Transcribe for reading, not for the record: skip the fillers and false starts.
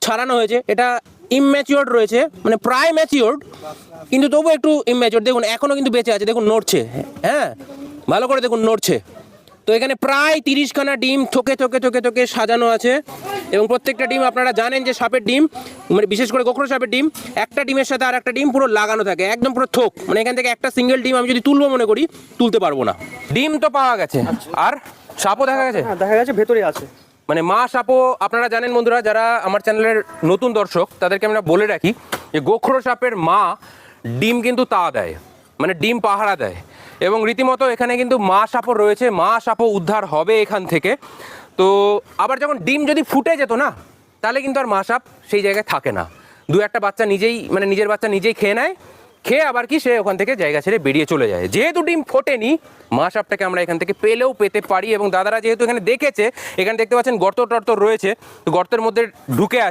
ছাড়ানো হয়েছে, এটা ইমম্যাচিওর্ড রয়েছে, মানে প্রায় ম্যাচিওর্ড কিন্তু তবু একটু ইমম্যাচিওর্ড। দেখুন এখনও কিন্তু বেঁচে আছে, দেখুন নড়ছে, হ্যাঁ ভালো করে দেখুন নড়ছে। তো এখানে প্রায় 30খানা ডিম থোকে থোকে থোকে থোকে সাজানো আছে, এবং প্রত্যেকটা ডিম আপনারা জানেন যে সাপের ডিম, মানে বিশেষ করে গোখরো সাপের ডিম, একটা ডিমের সাথে আর একটা ডিম পুরো লাগানো থাকে, একদম পুরো থোক, মানে এখান থেকে একটা সিঙ্গেল ডিম আমি যদি তুলবো মনে করি তুলতে পারবো না। ডিম তো পাওয়া গেছে, আর সাপও দেখা গেছে। হ্যাঁ দেখা গেছে ভেতরে আছে। মানে মা সাপও আপনারা জানেন বন্ধুরা, যারা আমার চ্যানেলের নতুন দর্শক তাদেরকে আমরা বলে রাখি যে গোখরো সাপের মা ডিম কিন্তু তা দেয়, মানে ডিম পাহারা দেয়, এবং রীতিমতো এখানে কিন্তু মা সাপও রয়েছে, মা সাপও উদ্ধার হবে এখান থেকে। তো আবার যখন ডিম যদি ফুটে যেত না, তাহলে কিন্তু আর মা সাপ সেই জায়গায় থাকে না, দু একটা বাচ্চা নিজেই, মানে নিজের বাচ্চা নিজেই খেয়ে নেয়, খেয়ে আবার কি সে ওখান থেকে জায়গা ছেড়ে বেরিয়ে চলে যায়। যেহেতু ডিম ফোটেনি, মা সাপটাকে আমরা এখান থেকে পেলেও পেতে পারি। এবং দাদারা যেহেতু এখানে দেখেছে, এখানে দেখতে পাচ্ছেন গর্ত টর্ত রয়েছে, তো গর্তের মধ্যে ঢুকে আছে।